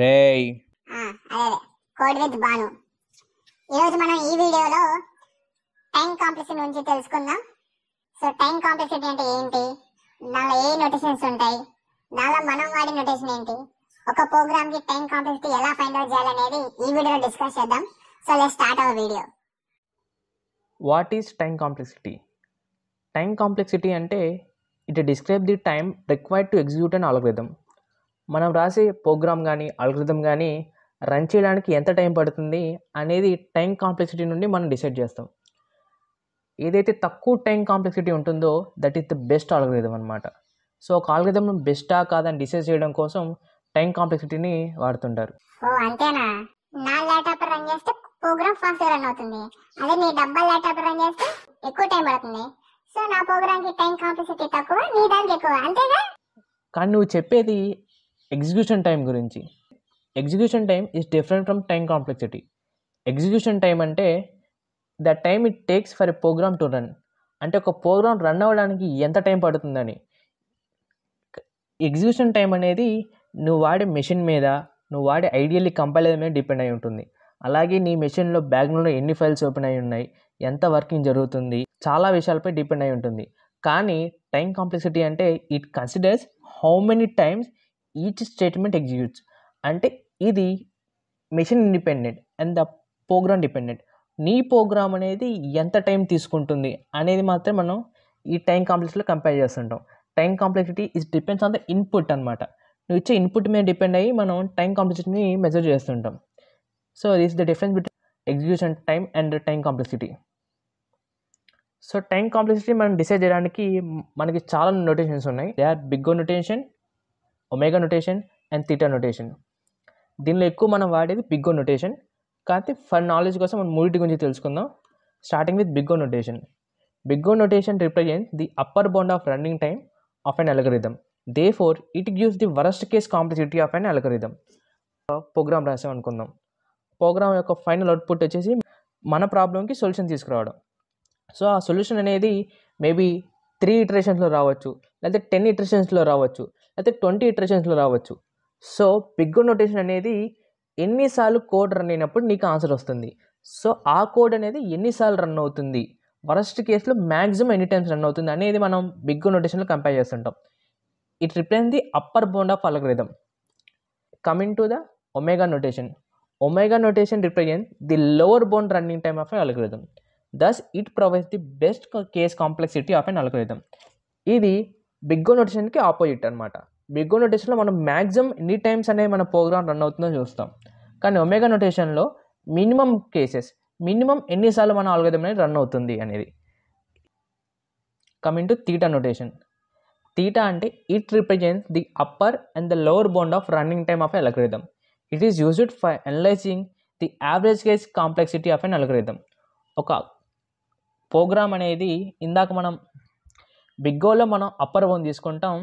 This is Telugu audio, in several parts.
రేయ్ అదే కోడ్ విత్ బాను. ఈరోజు మనం ఈ వీడియోలో టైం కాంప్లెక్సిటీ గురించి తెలుసుకుందాం. సో టైం కాంప్లెక్సిటీ అంటే ఏంటి, దానిలో ఏ నోటేషన్స్ ఉంటాయి, దానిలో మనం వాడే నోటేషన్ ఏంటి, ఒక ప్రోగ్రామ్ కి టైం కాంప్లెక్సిటీ ఎలా ఫైండ్ అవుట్ చేయాలనేది ఈ వీడియోలో డిస్కస్ చేద్దాం. So let's start our video. What is time complexity? Time complexity అంటే it describe the time required to execute an algorithm. మనం రాసే ప్రోగ్రామ్ కానీ ఆల్గరిథం కానీ రన్ చేయడానికి ఎంత టైం పడుతుంది అనేది టైం కాంప్లెక్సిటీ నుండి మనం డిసైడ్ చేస్తాం. ఏదైతే తక్కువ టైం కాంప్లెక్సిటీ ఉంటుందో that is the best algorithm అనమాట. సో ఒక ఆల్గరిథం బెస్టా కాదని డిసైడ్ చేయడం కోసం టైం కాంప్లెక్సిటీని వాడుతుంటారు. ఓ అంతేనా? నా ల్యాప్టాప్ రన్ చేస్తే ప్రోగ్రామ్ ఫాస్ట్ రన్ అవుతుంది, అదే నీ డబ్బా ల్యాప్టాప్ రన్ చేస్తే ఎక్కువ టైం పడుతుంది. సో నా ప్రోగ్రామ్ కి టైం కాంప్లెక్సిటీ తక్కువ, నీ దానికి ఎక్కువ, అంతేగా? కానీ నువ్వు చెప్పేది ఎగ్జిక్యూషన్ టైం గురించి. Execution time is different from time complexity. Execution time అంటే the time it takes for a program to run, అంటే ఒక ప్రోగ్రామ్ రన్ అవ్వడానికి ఎంత టైం పడుతుందని. ఎగ్జిక్యూషన్ టైం అనేది నువ్వు వాడే మెషిన్ మీద, నువ్వు వాడే ఐడియల్లీ కంపైలర్ మీద డిపెండ్ అయి ఉంటుంది. అలాగే నీ మెషిన్లో బ్యాక్గ్రౌండ్లో ఎన్ని ఫైల్స్ ఓపెన్ అయి ఉన్నాయి, ఎంత వర్కింగ్ జరుగుతుంది, చాలా విషయాలపై డిపెండ్ అయి ఉంటుంది. కానీ టైం కాంప్లెక్సిటీ అంటే it considers how many times each statement executes. అంటే ఇది machine independent and the program dependent. నీ ప్రోగ్రామ్ అనేది ఎంత టైం తీసుకుంటుంది అనేది మాత్రం మనం ఈ టైం కాంప్లెక్సిటీలో కంపేర్ చేస్తుంటాం. Time complexity is depends on the input అనమాట. నువ్వు ఇచ్చే ఇన్పుట్ మీద డిపెండ్ అయ్యి మనం టైం కాంప్లెక్సిటీని మెజర్ చేస్తుంటాం. So this the difference between execution time and time complexity. So time complexity మనం డిసైడ్ చేయడానికి మనకి చాలా నోటేషన్స్ ఉన్నాయి. They are big O notation, omega notation and theta notation. దీనిలో ఎక్కువ మనం వాడేది బిగ్ O నోటేషన్. కాబట్టి ఫర్ నాలెడ్జ్ కోసం మనం మూడింటి గురించి తెలుసుకుందాం. Starting with big O notation. Big O notation represents the upper bound of running time of an algorithm. Therefore it gives the worst case complexity of an algorithm. Program రాసాం అనుకుందాం. ప్రోగ్రామ్ యొక్క ఫైనల్ అవుట్పుట్ వచ్చేసి మన ప్రాబ్లంకి సొల్యూషన్ తీసుకురావడం. సో ఆ సొల్యూషన్ అనేది మేబీ 3 ఇటరేషన్స్లో రావచ్చు, లేకపోతే 10 ఇటరేషన్స్లో రావచ్చు, లేకపోతే 20 ఇటరేషన్స్లో రావచ్చు. సో బిగ్ O నోటేషన్ అనేది ఎన్నిసార్లు కోడ్ రన్ అయినప్పుడు నీకు ఆన్సర్ వస్తుంది. సో ఆ కోడ్ అనేది ఎన్నిసార్లు రన్ అవుతుంది, వరస్ట్ కేసులో మ్యాక్సిమం ఎన్ని టైమ్స్ రన్ అవుతుంది అనేది మనం బిగ్ O నోటేషన్లో కంపేర్ చేస్తుంటాం. It represents the upper bound of algorithm. Coming to the omega notation. Omega notation represents the lower bound running time of an algorithm. Thus it provides the best case complexity of an algorithm. ఇది బిగ్ O నోటేషన్కి ఆపోజిట్ అనమాట. బిగ్ O నోటేషన్లో మనం మ్యాక్సిమం ఎన్ని టైమ్స్ అనేది మన ప్రోగ్రామ్ రన్ అవుతుందో చూస్తాం. కానీ ఒమేగా నోటేషన్లో మినిమం కేసెస్, మినిమం ఎన్నిసార్లు మన ఆల్గోరిథం అనేది రన్ అవుతుంది అనేది. Coming to theta notation. Theta అంటే it represents the upper and the lower bound of running time of an algorithm. It is used for analyzing the average case complexity of an algorithm. ఒక ప్రోగ్రామ్ అనేది ఇందాక మనం బిగ్ Oలో మనం అప్పర్ బౌండ్ తీసుకుంటాం,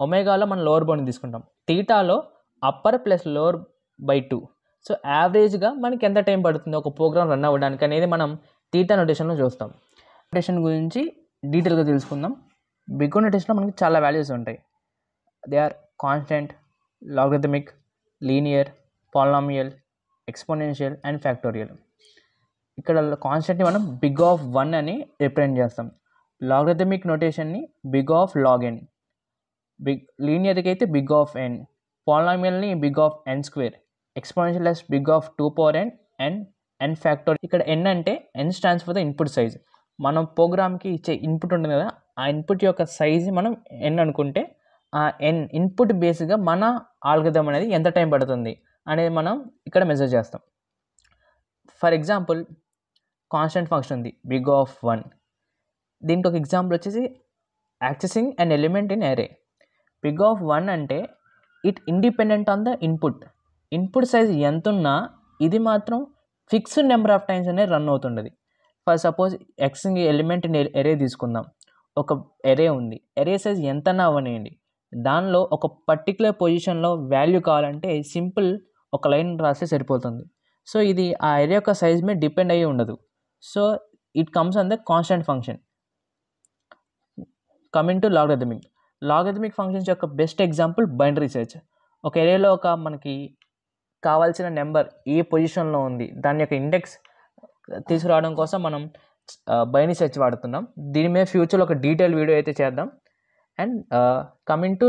ఒమేగాలో మనం లోవర్ బౌండ్ తీసుకుంటాం. థీటాలో upper plus lower by 2. So యావరేజ్గా మనకి ఎంత టైం పడుతుంది ఒక ప్రోగ్రామ్ రన్ అవ్వడానికి అనేది మనం థీటా నోటేషన్లో చూస్తాం. నోటేషన్ గురించి డీటెయిల్గా తెలుసుకుందాం. బిగ్ O నోటేషన్లో మనకి చాలా వాల్యూస్ ఉంటాయి. They are constant, logarithmic, linear, polynomial, exponential and factorial. ఇక్కడ కాన్స్టెంట్ని మనం బిగ్ ఆఫ్ 1 అని రిప్రజెంట్ చేస్తాం. లాగరిథమిక్ నోటేషన్ని బిగ్ ఆఫ్ లాగ్ n, లీనియర్కి అయితే బిగ్ ఆఫ్ n, పాలినామియల్ని big of n², exponential big of 2 power n and n factorial. ఇక్కడ n అంటే n stands for the input size. మనం ప్రోగ్రామ్కి ఇచ్చే ఇన్పుట్ ఉంటుంది కదా, ఆ ఇన్పుట్ యొక్క సైజ్ మనం n అనుకుంటే ఆ n ఇన్పుట్ బేస్గా మన ఆల్గోరిథం అనేది ఎంత టైం పడుతుంది అనేది మనం ఇక్కడ మెజర్ చేస్తాం. ఫర్ ఎగ్జాంపుల్ కాన్స్టెంట్ ఫంక్షన్ ఉంది బిగ్ ఆఫ్ 1. దీనికి ఒక ఎగ్జాంపుల్ వచ్చేసి accessing an element in array. Big of 1 అంటే it independent on the input. Input size ఎంత ఉన్నా ఇది మాత్రం ఫిక్స్డ్ నెంబర్ ఆఫ్ టైమ్స్ అనేది రన్ అవుతుండదు. For suppose accessing element in array తీసుకుందాం. ఒక ఎరే ఉంది, ఎరే సైజ్ ఎంతన్నా అవనియండి, దానిలో ఒక పర్టికులర్ పొజిషన్లో వాల్యూ కావాలంటే సింపుల్ ఒక లైన్ రాస్తే సరిపోతుంది. సో ఇది ఆ ఎరే యొక్క సైజ్ మీద డిపెండ్ అయ్యి ఉండదు. So it comes on the constant function. Coming to logarithmic. Logarithmic functions యొక్క బెస్ట్ ఎగ్జాంపుల్ బైనరీ సెర్చ్. ఒక ఎరేలో మనకి కావాల్సిన నెంబర్ ఏ పొజిషన్లో ఉంది దాని యొక్క ఇండెక్స్ తీసుకురావడం కోసం మనం బైనరీ సెర్చ్ వాడుతున్నాం. దీని మీద ఫ్యూచర్లో ఒక డీటెయిల్ వీడియో అయితే చేద్దాం. And coming to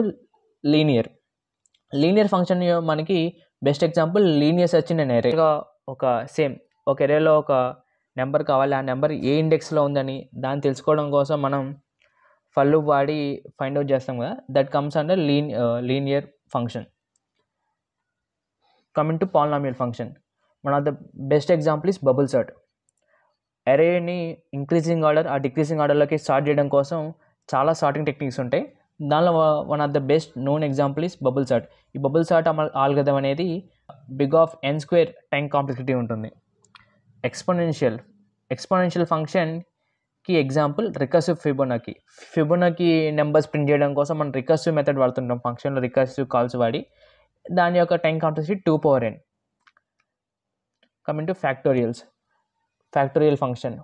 linear function మనకి best example linear search in an array. ఒక ఎరేలో ఒక నెంబర్ కావాలి, ఆ నెంబర్ ఏ ఇండెక్స్లో ఉందని దాన్ని తెలుసుకోవడం కోసం మనం ఫర్ లూప్ వాడి ఫైండ్ అవుట్ చేస్తాం కదా, that comes under linear function. Coming to polynomial function, one of the best example is bubble sort. అరేని ఇంక్రీజింగ్ ఆర్డర్ ఆ డిక్రీజింగ్ ఆర్డర్లోకి సార్ట్ చేయడం కోసం చాలా సార్టింగ్ టెక్నిక్స్ ఉంటాయి. దానిలో one of the best known example is bubble sort. ఈ బబుల్ సార్ట్ ఆల్గరిథం అనేది big of n square time complexity ఉంటుంది. ఎక్స్పోనెన్షియల్ ఫంక్షన్కి example recursive Fibonacci numbers print చేయడం కోసం మనం రికర్సివ్ మెథడ్ వాడుతుంటాం. ఫంక్షన్లో రికర్సివ్ కాల్స్ వాడి దాని యొక్క time complexity 2n. Coming to factorial function,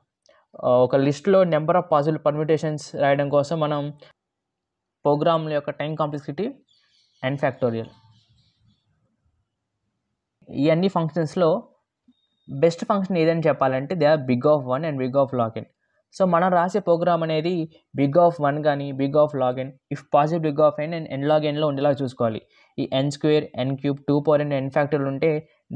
ఒక లిస్ట్లో నెంబర్ ఆఫ్ పాసిబుల్ పర్మ్యూటేషన్స్ రాయడం కోసం మనం ప్రోగ్రామ్ యొక్క టైం కాంప్లెక్సిటీ n ఫ్యాక్టోరియల్. ఈ అన్ని ఫంక్షన్స్లో బెస్ట్ ఫంక్షన్ ఏదని చెప్పాలంటే they are big of 1 and big of log n. So మనం రాసే ప్రోగ్రామ్ అనేది బిగ్ ఆఫ్ 1 కానీ big of log n, if possible big of n and n log n లో ఉండేలా చూసుకోవాలి. ఈ n square, n cube, 2n n factorial ఉంటే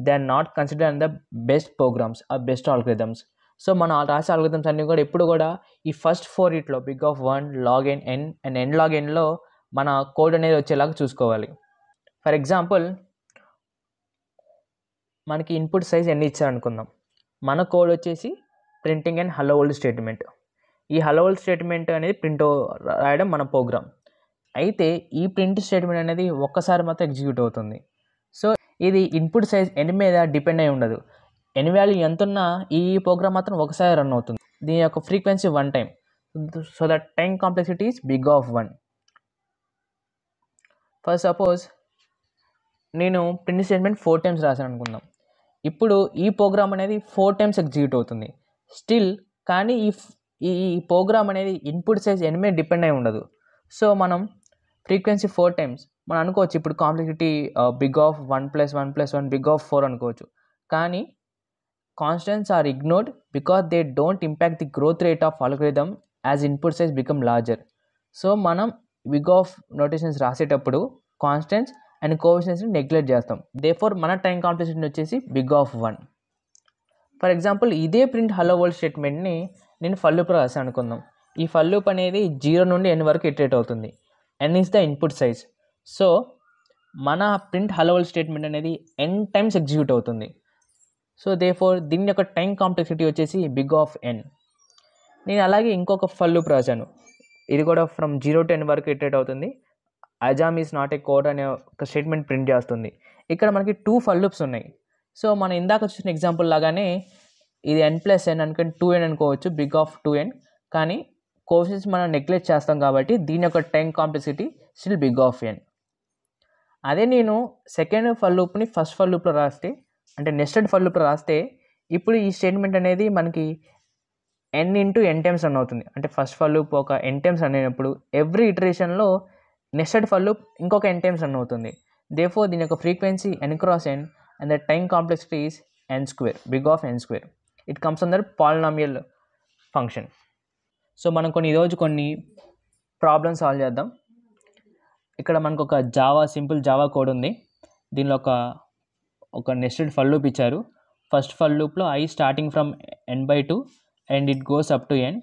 they are not consider an the best programs or best algorithms. సో మనం రాసే ఆల్గరిథమ్స్ అన్నీ కూడా ఎప్పుడు కూడా ఈ ఫస్ట్ 4 ఇట్లో big of 1, log n, n and n log nలో మన కోడ్ అనేది వచ్చేలాగా చూసుకోవాలి. ఫర్ ఎగ్జాంపుల్ మనకి ఇన్పుట్ సైజ్ ఎన్ని ఇచ్చారు అనుకుందాం. మన కోడ్ వచ్చేసి printing and hello world statement. ఈ హలో వరల్డ్ స్టేట్మెంట్ అనేది ప్రింట్ రాయడం మన ప్రోగ్రామ్. అయితే ఈ ప్రింట్ స్టేట్మెంట్ అనేది ఒక్కసారి మాత్రం ఎగ్జిక్యూట్ అవుతుంది. సో ఇది ఇన్పుట్ సైజ్ n మీద డిపెండ్ అయి ఉండదు. n వాల్యూ ఎంత ఉన్నా ఈ ప్రోగ్రామ్ మాత్రం ఒకసారి రన్ అవుతుంది. దీని యొక్క frequency 1 time. So that time complexity is big of 1. For suppose నేను ప్రింట్ స్టేట్మెంట్ 4 టైమ్స్ రాశాను అనుకుందాం. ఇప్పుడు ఈ ప్రోగ్రామ్ అనేది 4 టైమ్స్ ఎగ్జిక్యూట్ అవుతుంది స్టిల్. కానీ ఈ ప్రోగ్రామ్ అనేది ఇన్పుట్ సైజ్ n మీద డిపెండ్ అయి ఉండదు. సో మనం ఫ్రీక్వెన్సీ 4 టైమ్స్ మనం అనుకోవచ్చు. ఇప్పుడు complexity big of 1 + 1 + 1 big of 4 అనుకోవచ్చు. కానీ constants are ignored because they don't impact the growth rate of algorithm as input size become larger. So మనం బిగ్ ఆఫ్ నోటేషన్స్ రాసేటప్పుడు కాన్స్టెంట్స్ అండ్ కోఎఫిషియెంట్స్ని నెగ్లెక్ట్ చేస్తాం. దేర్ఫోర్ మన టైం కాంప్లెక్సిటీ వచ్చేసి బిగ్ ఆఫ్ 1. ఫర్ ఎగ్జాంపుల్ ఇదే ప్రింట్ హలో వరల్డ్ స్టేట్మెంట్ని నేను ఫర్ లూప్ రాసాను అనుకుందాం. ఈ ఫర్ లూప్ అనేది 0 నుండి n వరకు ఇటరేట్ అవుతుంది. n is the input size. So మన ప్రింట్ హలో వరల్డ్ స్టేట్మెంట్ అనేది n టైమ్స్ ఎగ్జిక్యూట్ అవుతుంది. సో దేర్ఫోర్ దీని యొక్క టైం కాంప్లెక్సిటీ వచ్చేసి బిగ్ ఆఫ్ n. నేను అలాగే ఇంకొక ఫర్ లూప్ రాశాను. ఇది కూడా ఫ్రమ్ 0 to n వరకు ఇటరేట్ అవుతుంది. Azam is not a code అనే ఒక స్టేట్మెంట్ ప్రింట్ చేస్తుంది. ఇక్కడ మనకి 2 ఫర్ లూప్స్ ఉన్నాయి. సో మనం ఇందాక చూసిన ఎగ్జాంపుల్ లాగానే ఇది n + n అనుకుని 2n అనుకోవచ్చు, బిగ్ ఆఫ్ 2n. కానీ కోఎఫిషియెంట్స్ మనం నెగ్లెక్ట్ చేస్తాం కాబట్టి దీని యొక్క time complexity still big of n. అదే నేను సెకండ్ ఫర్ లూప్ని ఫస్ట్ ఫర్ లూప్లో రాస్తే, అంటే నెస్టెడ్ ఫర్ లూప్లో రాస్తే, ఇప్పుడు ఈ స్టేట్మెంట్ అనేది మనకి n × n టైమ్స్ రన్ అవుతుంది. అంటే ఫస్ట్ ఫర్ లూప్ ఒక n టైమ్స్ రన్ అయినప్పుడు ఎవ్రీ ఇటరేషన్లో నెస్టెడ్ ఫర్ లూప్ ఇంకొక n టైమ్స్ రన్ అవుతుంది. దేర్ఫోర్ దీని యొక్క frequency n × n and the time complexity is n square, big of n square. It comes under polynomial function. So మనం ఈరోజు కొన్ని ప్రాబ్లమ్స్ సాల్వ్ చేద్దాం. ఇక్కడ మనకు ఒక సింపుల్ జావా కోడ్ ఉంది. దీనిలో ఒక నెస్టెడ్ ఫర్ లూప్ ఇచ్చారు. ఫస్ట్ ఫర్ లూప్లో i starting from n/2 and it goes up to n.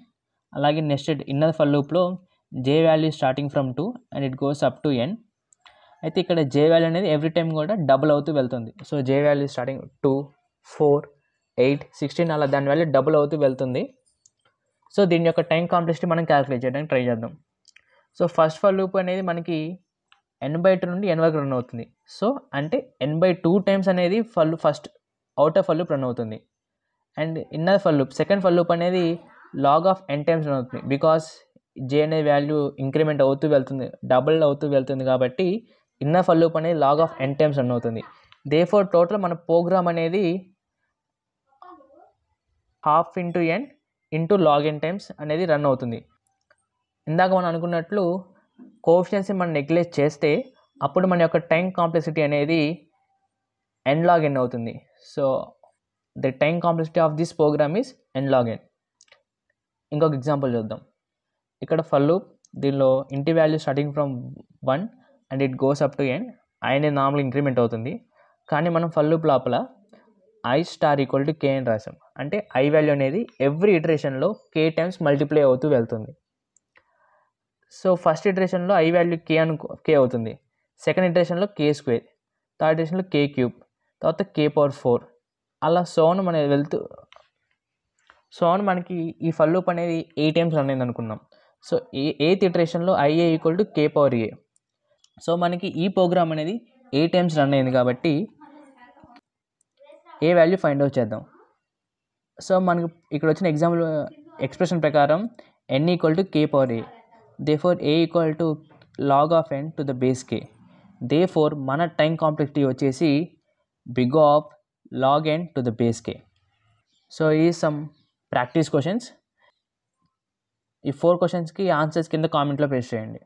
అలాగే నెస్టెడ్ ఇన్నర్ ఫర్ లూప్లో j value starting from 2 and it goes up to n. అయితే ఇక్కడ j వాల్యూ అనేది ఎవ్రీ టైం కూడా డబుల్ అవుతూ వెళ్తుంది. సో j వాల్యూ స్టార్టింగ్ 2, 4, 8, 16 అలా దాని వాల్యూ డబుల్ అవుతూ వెళ్తుంది. సో దీని యొక్క టైం కాంప్లెక్సిటీ మనం క్యాలిక్యులేట్ చేయడానికి ట్రై చేద్దాం. సో ఫస్ట్ ఫర్ లూప్ అనేది మనకి n/2 నుండి n వరకు రన్ అవుతుంది. సో అంటే n/2 టైమ్స్ అనేది first outer for loop run అవుతుంది. And inner for loop second for loop అనేది log of n times run అవుతుంది. బికాస్ j అనే వాల్యూ ఇంక్రిమెంట్ అవుతూ వెళ్తుంది, డబుల్ అవుతూ వెళ్తుంది కాబట్టి ఇన్నర్ ఫర్ లూప్ అనేది log of n times run అవుతుంది. దేర్ఫోర్ టోటల్ మన ప్రోగ్రామ్ అనేది ½ × n × log n టైమ్స్ అనేది రన్ అవుతుంది. ఇందాక మనం అనుకున్నట్లు కోఎఫిషియెంట్స్ని మనం నెగ్లెక్ట్ చేస్తే అప్పుడు మన యొక్క టైం కాంప్లెక్సిటీ అనేది n log n అవుతుంది. So the time complexity of this program is n log n. ఇంకొక ఎగ్జాంపుల్ చూద్దాం. ఇక్కడ ఫర్ లూప్, దీనిలో ఇంటి value starting from 1 and it goes up to n. i అనేది నార్మల్ ఇంక్రిమెంట్ అవుతుంది. కానీ మనం ఫర్ లూప్ లోపల i star equal to k అని రాసాం. అంటే i వాల్యూ అనేది ఎవ్రీ ఇటరేషన్లో k టైమ్స్ మల్టిప్లై అవుతూ వెళ్తుంది. So first ఇటరేషన్లో i value k అవుతుంది. సెకండ్ ఇటరేషన్లో k స్క్వేర్, థర్డ్ ఇటరేషన్లో k క్యూబ్, తర్వాత k పవర్ 4, అలా సోన్ అనేది వెళ్తూ మనకి ఈ ఫర్ లూప్ అనేది 8 టైమ్స్ రన్ అయింది అనుకున్నాం. సో ఎయిత్ ఇటరేషన్లో ia equal to k power a. So మనకి ఈ ప్రోగ్రామ్ అనేది 8 టైమ్స్ రన్ అయింది కాబట్టి ఏ వాల్యూ ఫైండ్ అవుట్ చేద్దాం. సో మనకు ఇక్కడ వచ్చిన ఎగ్జాంపుల్ ఎక్స్ప్రెషన్ ప్రకారం n equal to k power a, therefore a equal to log of n to the base k. Therefore మన టైం కాంప్లెక్సిటీ వచ్చేసి big of log n to the base k. So ఈ సమ్ ప్రాక్టీస్ క్వశ్చన్స్. ఈ 4 క్వశ్చన్స్కి ఆన్సర్స్ కింద కామెంట్లో పేస్ట్ చేయండి.